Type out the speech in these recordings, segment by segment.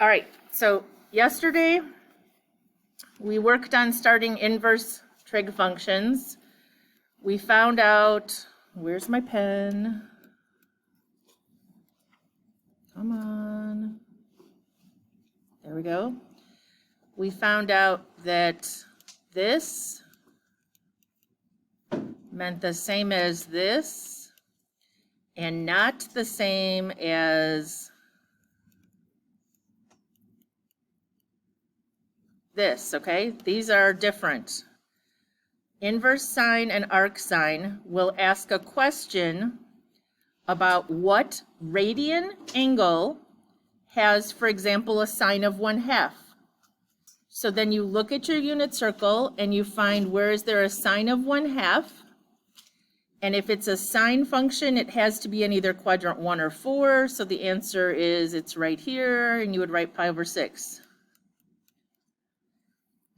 All right, so yesterday we worked on starting inverse trig functions. We found out, where's my pen? Come on. There we go. We found out that this meant the same as this and not the same as this, okay? These are different. Inverse sine and arc sine will ask a question about what radian angle has, for example, a sine of 1/2. So then you look at your unit circle and you find where is there a sine of 1/2. And if it's a sine function, it has to be in either quadrant 1 or 4. So the answer is it's right here, and you would write pi over 6.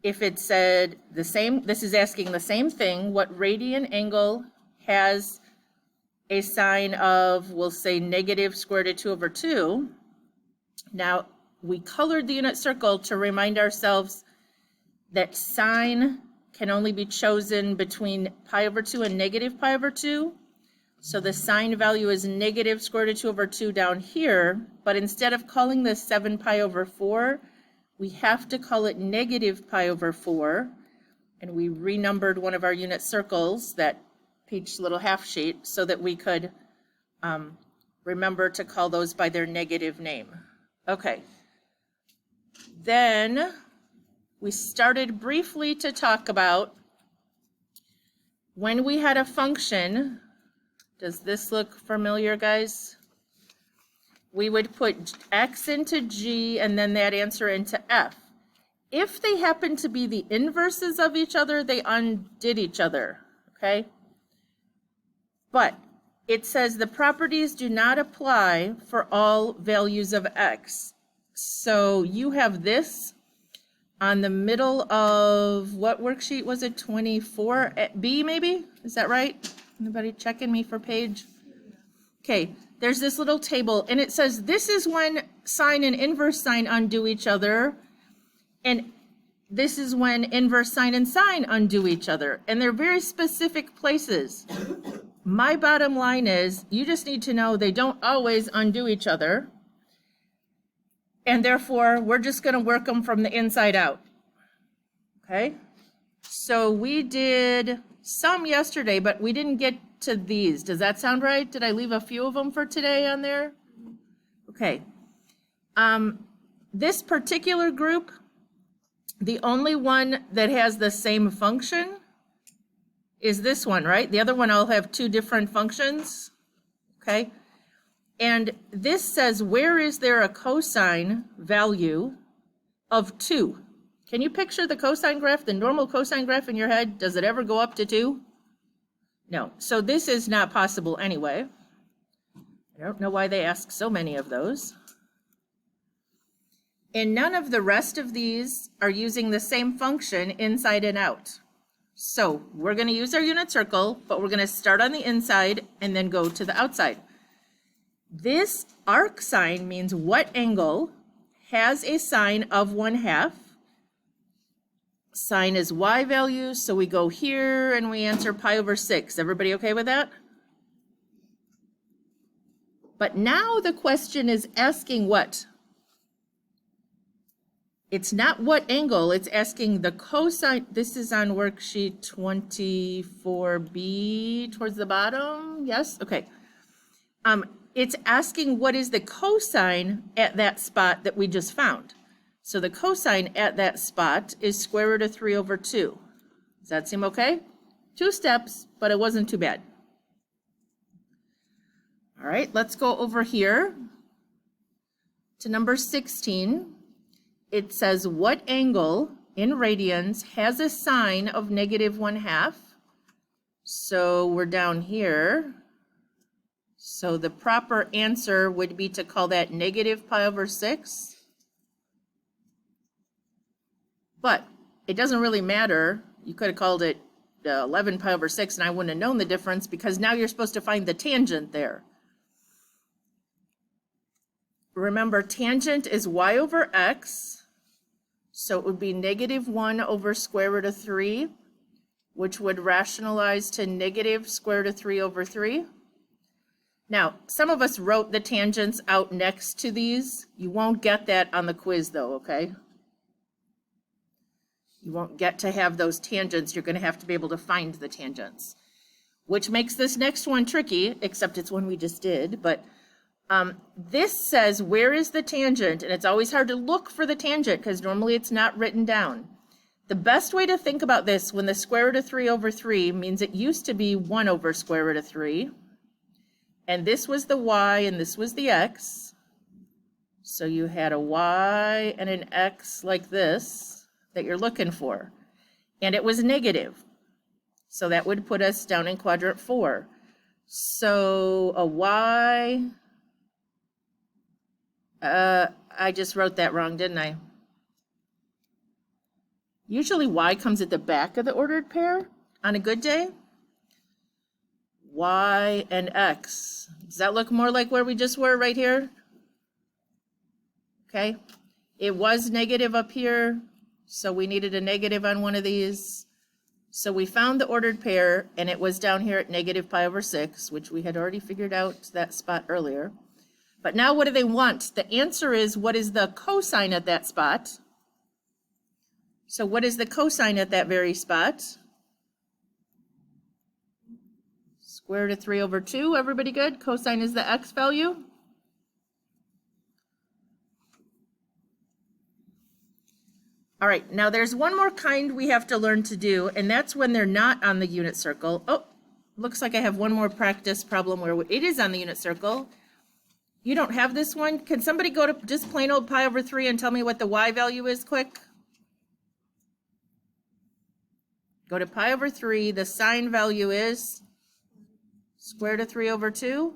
If it said the same, this is asking the same thing, what radian angle has a sine of, we'll say, negative square root of 2 over 2. Now, we colored the unit circle to remind ourselves that sine can only be chosen between pi over 2 and negative pi over 2. So the sine value is negative square root of 2 over 2 down here, but instead of calling this 7 pi over 4, we have to call it negative pi over 4, and we renumbered one of our unit circles, that peach little half sheet, so that we could remember to call those by their negative name. Okay. Then we started briefly to talk about when we had a function. Does this look familiar, guys? We would put x into g and then that answer into f. If they happen to be the inverses of each other, they undid each other, okay? But it says the properties do not apply for all values of x. So you have this on the middle of, what worksheet was it, 24B maybe? Is that right? Anybody checking me for page? Okay, there's this little table, and it says this is when sine and inverse sine undo each other, and this is when inverse sine and sine undo each other, and they're very specific places. My bottom line is, you just need to know they don't always undo each other, and therefore, we're just going to work them from the inside out, okay? So we did some yesterday, but we didn't get to these. Does that sound right? Did I leave a few of them for today on there? Okay. This particular group, the only one that has the same function is this one, right? The other one all have two different functions, okay? And this says, where is there a cosine value of 2? Can you picture the cosine graph, the normal cosine graph in your head? Does it ever go up to 2? No. So this is not possible anyway. I don't know why they ask so many of those. And none of the rest of these are using the same function inside and out. So we're going to use our unit circle, but we're going to start on the inside and then go to the outside. This arc sine means what angle has a sine of 1/2. Sine is y value, so we go here and we answer pi over 6. Everybody okay with that? But now the question is asking what? It's not what angle, it's asking the cosine. This is on worksheet 24B towards the bottom. Yes? Okay. It's asking what is the cosine at that spot that we just found. So the cosine at that spot is square root of 3 over 2. Does that seem okay? 2 steps, but it wasn't too bad. All right, let's go over here to number 16. It says what angle in radians has a sine of negative 1/2? So we're down here. So the proper answer would be to call that negative pi over 6. But it doesn't really matter. You could have called it 11 pi over 6 and I wouldn't have known the difference because now you're supposed to find the tangent there. remember tangent is y over x, so it would be negative 1 over square root of 3, which would rationalize to negative square root of 3 over 3. Now, some of us wrote the tangents out next to these. You won't get that on the quiz though, okay? You won't get to have those tangents. You're going to have to be able to find the tangents, which makes this next one tricky, except it's one we just did. But this says, where is the tangent? And it's always hard to look for the tangent because normally it's not written down. The best way to think about this, when the square root of 3 over 3 means it used to be 1 over square root of 3. And this was the y and this was the x. So you had a y and an x like this that you're looking for. And it was negative. So that would put us down in quadrant 4. So a y, I just wrote that wrong, didn't I? Usually y comes at the back of the ordered pair on a good day. Y and x. Does that look more like where we just were right here? Okay. It was negative up here, so we needed a negative on one of these. So we found the ordered pair, and it was down here at negative pi over 6, which we had already figured out that spot earlier. But now what do they want? The answer is, what is the cosine at that spot? So what is the cosine at that very spot? Square root of 3 over 2, everybody good? Cosine is the x value. All right, now there's one more kind we have to learn to do, and that's when they're not on the unit circle. Oh, looks like I have one more practice problem where it is on the unit circle. You don't have this one? Can somebody go to just plain old pi over 3 and tell me what the y value is quick? Go to pi over 3, the sine value is square root of 3 over 2.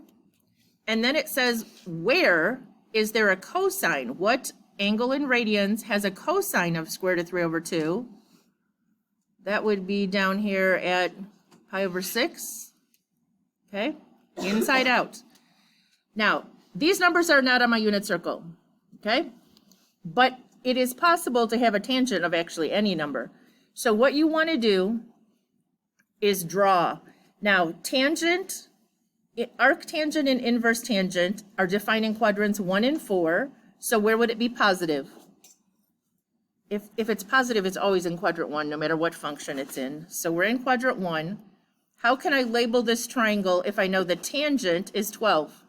And then it says, where is there a cosine? What angle in radians has a cosine of square root of 3 over 2? That would be down here at pi over 6. Okay, inside out. Now, these numbers are not on my unit circle, okay? But it is possible to have a tangent of actually any number. So what you want to do is draw. Now, tangent, arctangent and inverse tangent are defined in quadrants 1 and 4. So where would it be positive? If it's positive, it's always in quadrant 1, no matter what function it's in. So we're in quadrant 1. How can I label this triangle if I know the tangent is 12?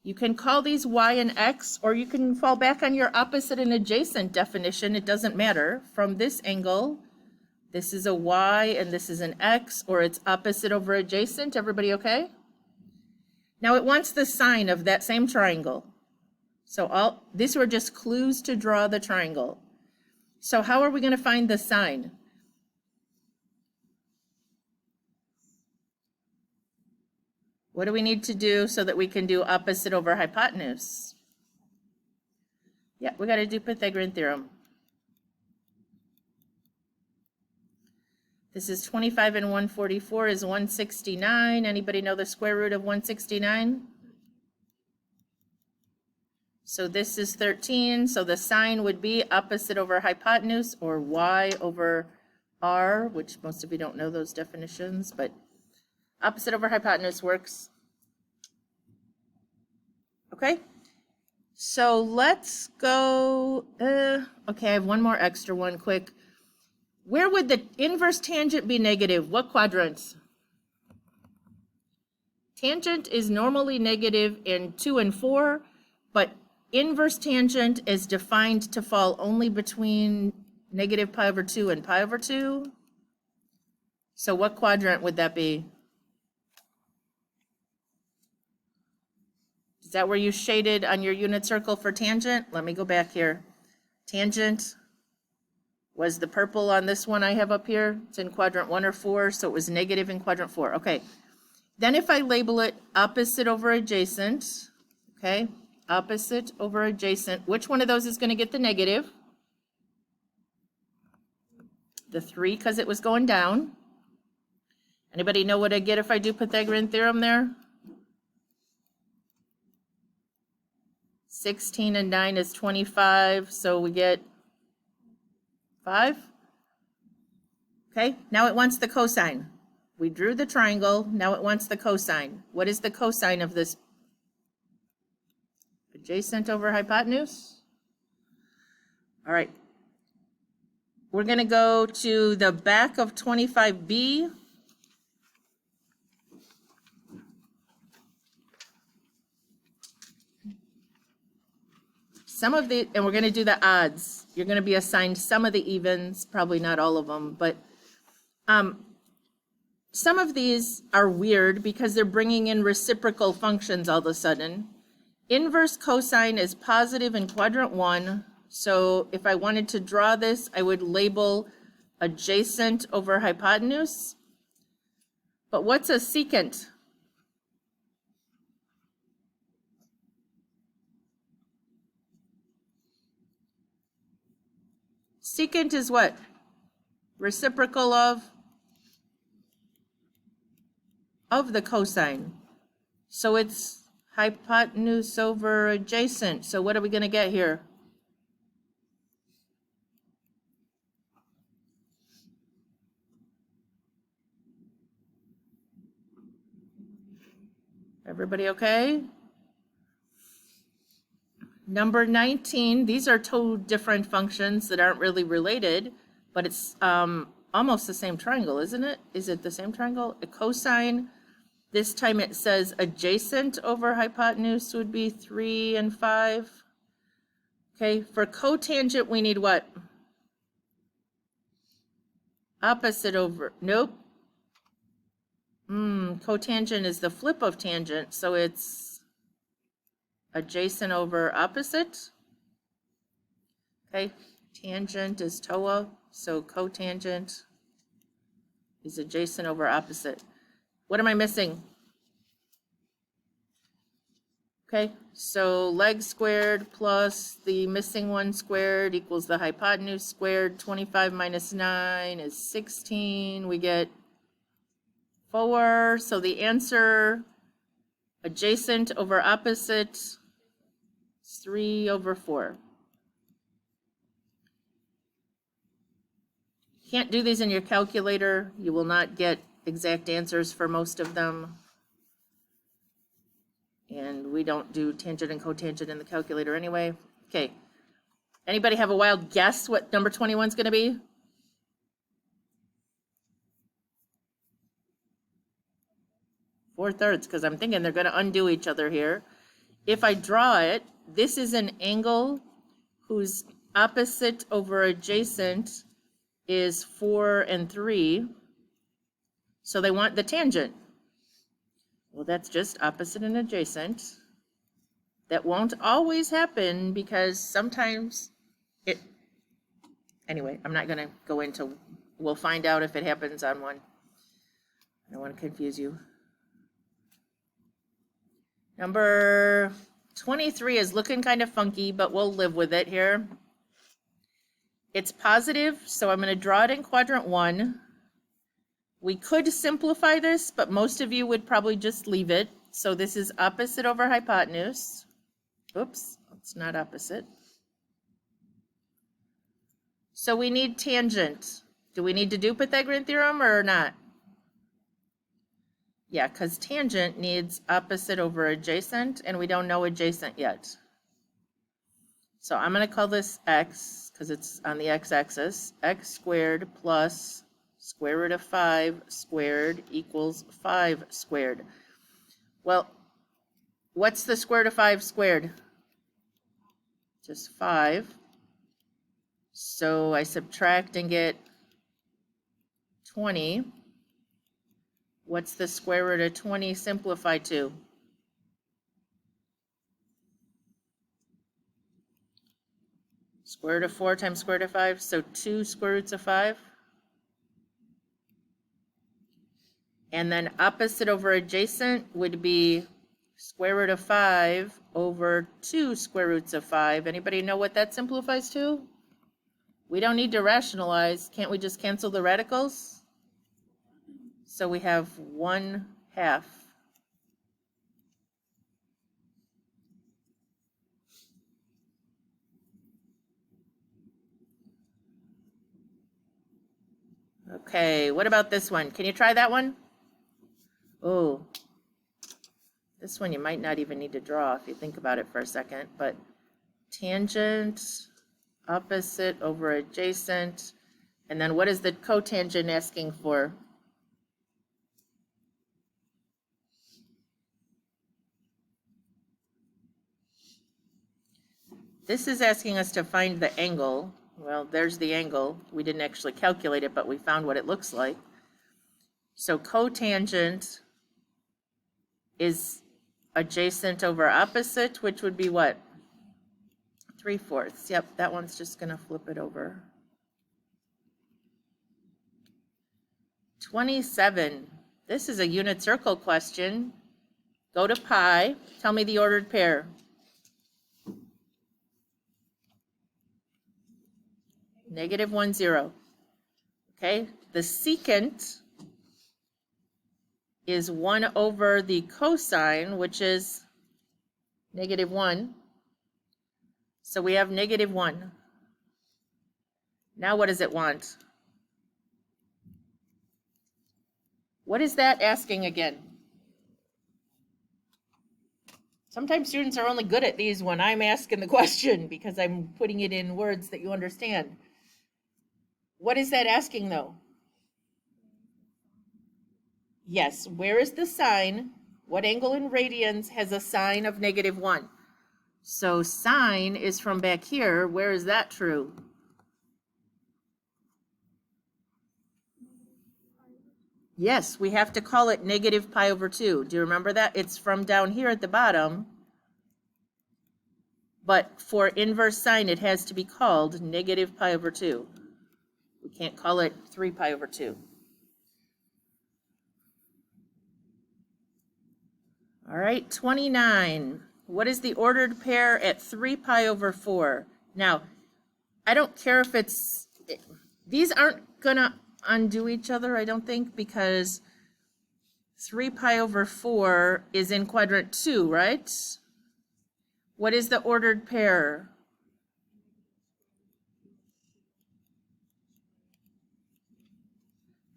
You can call these y and x, or you can fall back on your opposite and adjacent definition. It doesn't matter. From this angle, this is a y and this is an x, or it's opposite over adjacent. Everybody okay? Now it wants the sine of that same triangle. So these were just clues to draw the triangle. So how are we going to find the sine? What do we need to do so that we can do opposite over hypotenuse? Yeah, we got to do Pythagorean theorem. This is 25 and 144 is 169. Anybody know the square root of 169? So this is 13. So the sine would be opposite over hypotenuse, or y over r, which most of you don't know those definitions, but opposite over hypotenuse works. Okay, so let's go, okay, I have one more extra one quick. Where would the inverse tangent be negative? What quadrants? Tangent is normally negative in 2 and 4, but inverse tangent is defined to fall only between negative pi over 2 and pi over 2. So what quadrant would that be? Is that where you shaded on your unit circle for tangent? Let me go back here. Tangent was the purple on this one I have up here. It's in quadrant 1 or 4, so it was negative in quadrant 4. Okay. Then if I label it opposite over adjacent, okay, opposite over adjacent, which one of those is going to get the negative? The 3, because it was going down. Anybody know what I get if I do Pythagorean theorem there? 16 and 9 is 25, so we get 5. Okay, now it wants the cosine. We drew the triangle, now it wants the cosine. What is the cosine of this? Adjacent over hypotenuse? All right. We're going to go to the back of 25B. And we're going to do the odds. You're going to be assigned some of the evens, probably not all of them, but some of these are weird because they're bringing in reciprocal functions all of a sudden. Inverse cosine is positive in quadrant 1. So if I wanted to draw this, I would label adjacent over hypotenuse. But what's a secant? Secant is what? Reciprocal of the cosine. So it's hypotenuse over adjacent. So what are we going to get here? Everybody okay? Number 19, these are two different functions that aren't really related, but it's almost the same triangle, isn't it? Is it the same triangle? A cosine, this time it says adjacent over hypotenuse would be 3 and 5. Okay, for cotangent, we need what? Opposite over, nope. Cotangent is the flip of tangent, so it's adjacent over opposite. Okay, tangent is TOA, so cotangent is adjacent over opposite. What am I missing? Okay, so leg squared plus the missing one squared equals the hypotenuse squared. 25 minus 9 is 16. We get 4. So the answer, adjacent over opposite, is 3 over 4. Can't do these in your calculator. You will not get exact answers for most of them. And we don't do tangent and cotangent in the calculator anyway. Okay. Anybody have a wild guess what number 21 is going to be? Four-thirds, because I'm thinking they're going to undo each other here. If I draw it, this is an angle whose opposite over adjacent is 4 and 3. So they want the tangent. Well, that's just opposite and adjacent. That won't always happen because sometimes it, anyway, I'm not going to go into, we'll find out if it happens on one. I don't want to confuse you. Number 23 is looking kind of funky, but we'll live with it here. It's positive, so I'm going to draw it in quadrant 1. We could simplify this, but most of you would probably just leave it. So this is opposite over hypotenuse. Oops, it's not opposite. So we need tangent. Do we need to do Pythagorean theorem or not? Yeah, because tangent needs opposite over adjacent, and we don't know adjacent yet. So I'm going to call this x, because it's on the x-axis. X squared plus square root of 5 squared equals 5 squared. Well, what's the square root of 5 squared? Just 5. So I subtract and get 20. What's the square root of 20 simplify to? Square root of 4 times square root of 5, so 2 square roots of 5. And then opposite over adjacent would be square root of 5 over 2 square roots of 5. Anybody know what that simplifies to? We don't need to rationalize. Can't we just cancel the radicals? So we have 1/2. Okay, what about this one? Can you try that one? Oh, this one you might not even need to draw if you think about it for a second, but tangent, opposite over adjacent, and then what is the cotangent asking for? This is asking us to find the angle. Well, there's the angle. We didn't actually calculate it, but we found what it looks like. So cotangent is adjacent over opposite, which would be what? 3/4. Yep, that one's just going to flip it over. 27. This is a unit circle question. Go to pi. Tell me the ordered pair. -1, 0. Okay, the secant is 1 over the cosine, which is -1. So we have -1. Now what does it want? What is that asking again? Sometimes students are only good at these when I'm asking the question because I'm putting it in words that you understand. What is that asking though? Yes, where is the sine? What angle in radians has a sine of -1? So sine is from back here. Where is that true? Yes, we have to call it -pi/2. Do you remember that? It's from down here at the bottom. But for inverse sine, it has to be called -pi/2. We can't call it 3π/2. All right, 29. What is the ordered pair at 3π/4? Now, I don't care if these aren't going to undo each other, I don't think, because 3π/4 is in quadrant 2, right? What is the ordered pair?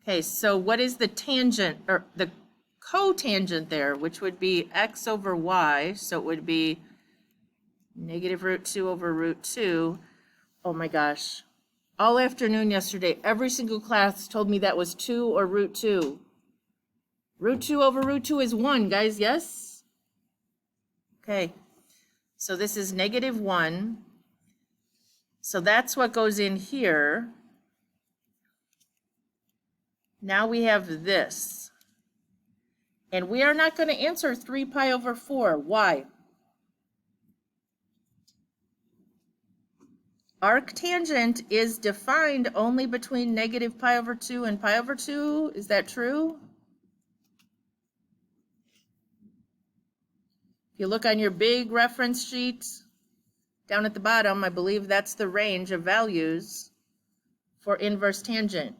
Okay, so what is the tangent, or the cotangent there, which would be x over y, so it would be -√2 over √2. Oh my gosh. All afternoon yesterday, every single class told me that was 2 or √2. √2 over √2 is 1, guys, yes? Okay, so this is -1. So that's what goes in here. Now we have this. And we are not going to answer 3π/4. Why? Arctangent is defined only between -π/2 and π/2. Is that true? If you look on your big reference sheet down at the bottom, I believe that's the range of values for inverse tangent.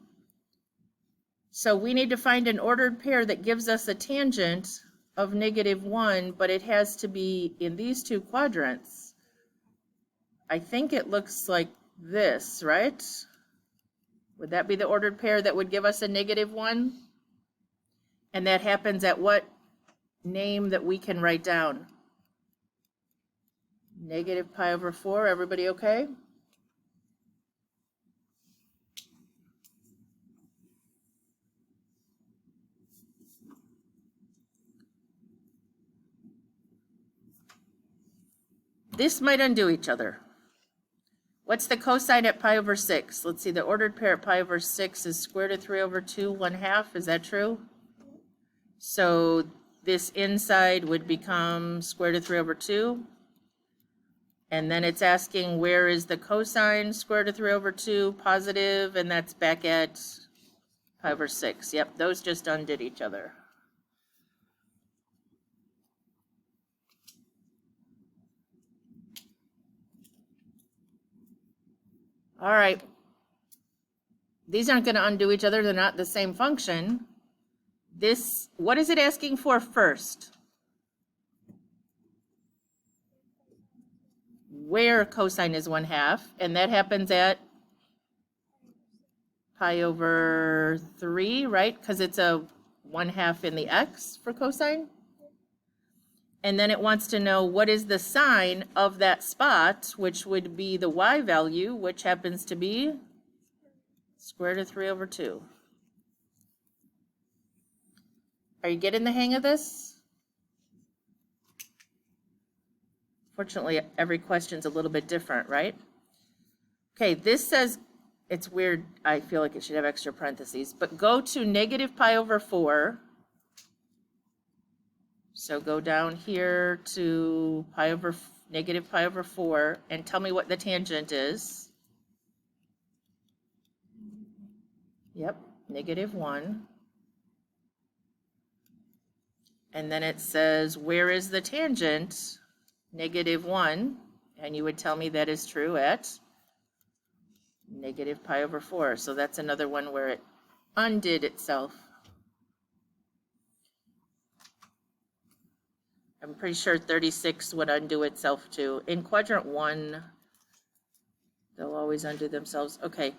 So we need to find an ordered pair that gives us a tangent of -1, but it has to be in these two quadrants. I think it looks like this, right? Would that be the ordered pair that would give us a -1? And that happens at what name that we can write down? -π/4, everybody okay? This might undo each other. What's the cosine at π/6? Let's see, the ordered pair at π/6 is square root of 3/2, 1/2. Is that true? So this inside would become square root of 3/2. And then it's asking where is the cosine square root of 3/2 positive, and that's back at π/6. Yep, those just undid each other. All right. These aren't going to undo each other. They're not the same function. This, what is it asking for first? Where cosine is 1/2, and that happens at pi over 3, right? Because it's a 1/2 in the x for cosine. And then it wants to know what is the sine of that spot, which would be the y value, which happens to be square root of 3 over 2. Are you getting the hang of this? Fortunately, every question's a little bit different, right? Okay, this says, it's weird, I feel like it should have extra parentheses, but go to negative pi over 4. So go down here to negative pi over 4 and tell me what the tangent is. Yep, -1. And then it says, where is the tangent? -1. And you would tell me that is true at negative pi over 4. So that's another one where it undid itself. I'm pretty sure 36 would undo itself too. In quadrant 1, they'll always undo themselves. Okay.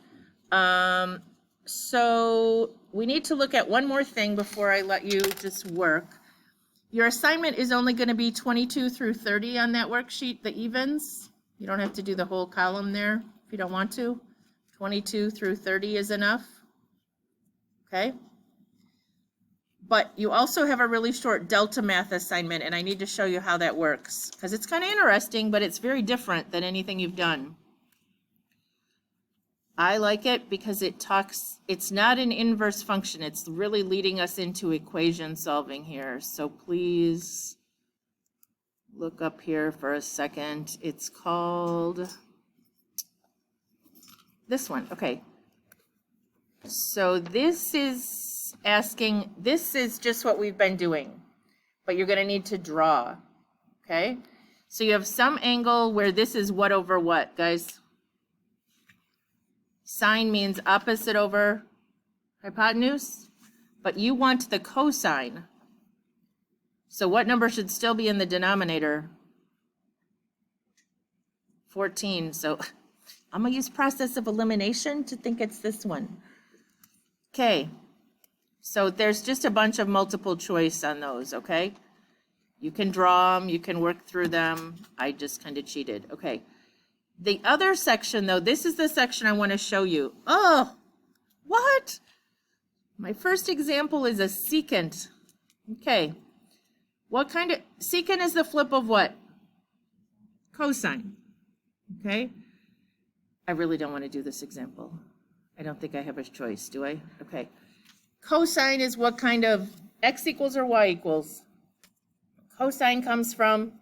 So we need to look at one more thing before I let you just work. Your assignment is only going to be 22 through 30 on that worksheet, the evens. You don't have to do the whole column there if you don't want to. 22 through 30 is enough. Okay. But you also have a really short delta math assignment, and I need to show you how that works because it's kind of interesting, but it's very different than anything you've done. I like it because it's not an inverse function. It's really leading us into equation solving here. So please look up here for a second. It's called this one. Okay. So this is asking, this is just what we've been doing, but you're going to need to draw. Okay. So you have some angle where this is what over what, guys? Sine means opposite over hypotenuse, but you want the cosine. So what number should still be in the denominator? 14. So I'm going to use process of elimination to think it's this one. Okay. So there's just a bunch of multiple choice on those, okay? You can draw them, you can work through them. I just kind of cheated. Okay. The other section, though, this is the section I want to show you. Oh, what? My first example is a secant. Okay. What kind of, secant is the flip of what? Cosine. Okay. I really don't want to do this example. I don't think I have a choice, do I? Okay. Cosine is what kind of, x equals or y equals? Cosine comes from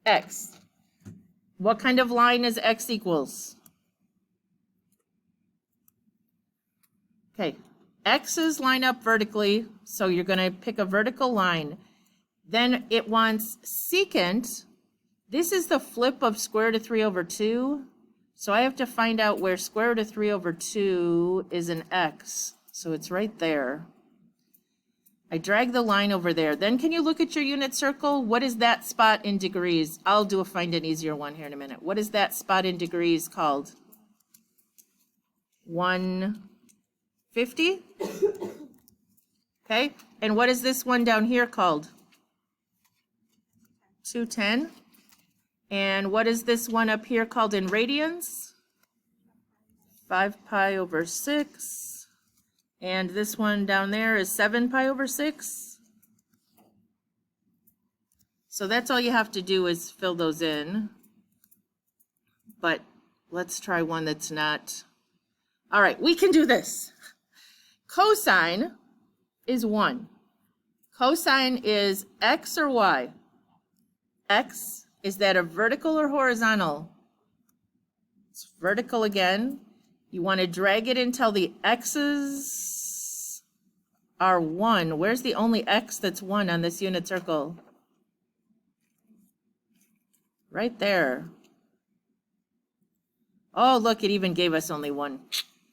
x. What kind of line is x equals? Okay, x's line up vertically, so you're going to pick a vertical line. Then it wants secant. This is the flip of square root of 3 over 2. So I have to find out where square root of 3 over 2 is an x. So it's right there. I drag the line over there. Then can you look at your unit circle? What is that spot in degrees? I'll find an easier one here in a minute. What is that spot in degrees called? 150? Okay. And what is this one down here called? 210. And what is this one up here called in radians? 5 pi over 6. And this one down there is 7 pi over 6. So that's all you have to do is fill those in. But let's try one that's not. All right, we can do this. Cosine is 1. Cosine is x or y? X, is that a vertical or horizontal? It's vertical again. You want to drag it until the x's are 1. Where's the only x that's 1 on this unit circle? Right there. Oh, look, it even gave us only 1.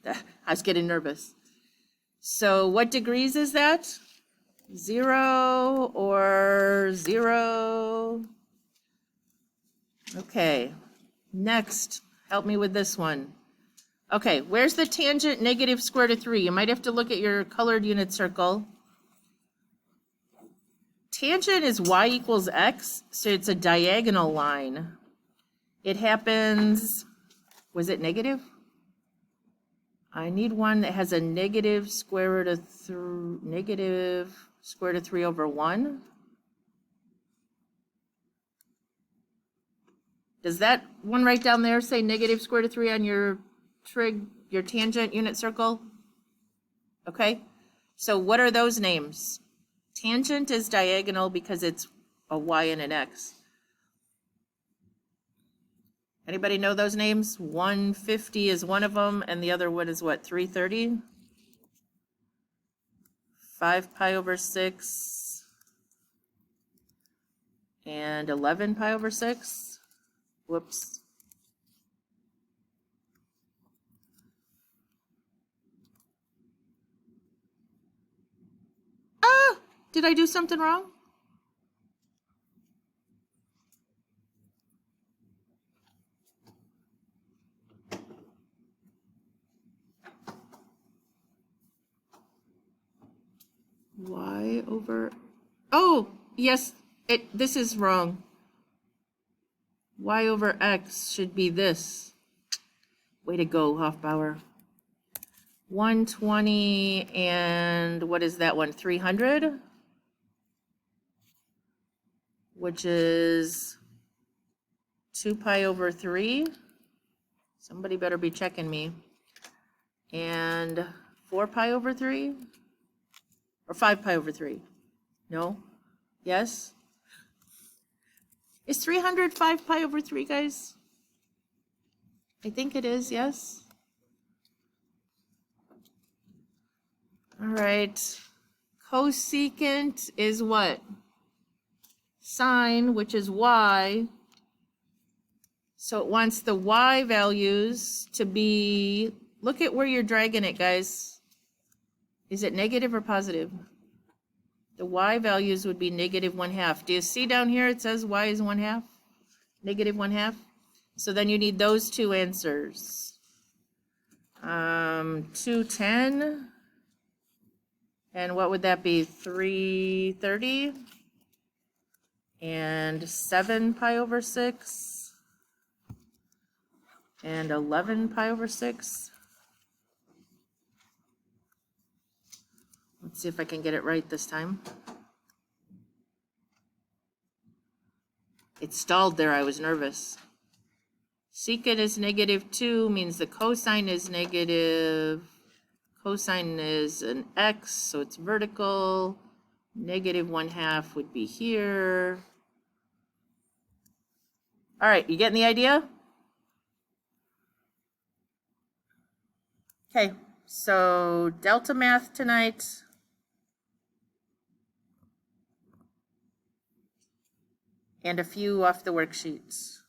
I was getting nervous. So what degrees is that? 0 or 0? Okay. Next, help me with this one. Okay, where's the tangent negative square root of 3? You might have to look at your colored unit circle. Tangent is y equals x, so it's a diagonal line. It happens, was it negative? I need one that has a negative square root of 3 over 1. Does that one right down there say negative square root of 3 on your trig, your tangent unit circle? Okay, so what are those names? Tangent is diagonal because it's a y and an x. Anybody know those names? 150 is one of them, and the other one is what, 330? 5 pi over 6 and 11 pi over 6. Whoops. Ah, did I do something wrong? Y over, oh, yes, this is wrong. Y over x should be this. Way to go, Hofbauer. 120 and what is that one? 300? Which is 2 pi over 3. Somebody better be checking me. And 4 pi over 3? Or 5 pi over 3? No? Yes? Is 300 5 pi over 3, guys? I think it is, yes? All right. Cosecant is what? Sine, which is y. So it wants the y values to be, look at where you're dragging it, guys. Is it negative or positive? The y values would be negative 1/2. Do you see down here it says y is 1/2? Negative 1/2? So then you need those two answers. 210. And what would that be? 330? And 7 pi over 6? And 11 pi over 6? Let's see if I can get it right this time. It stalled there, I was nervous. Secant is -2, means the cosine is negative. Cosine is an x, so it's vertical. Negative 1/2 would be here. All right, you getting the idea? Okay, so delta math tonight. And a few off the worksheets.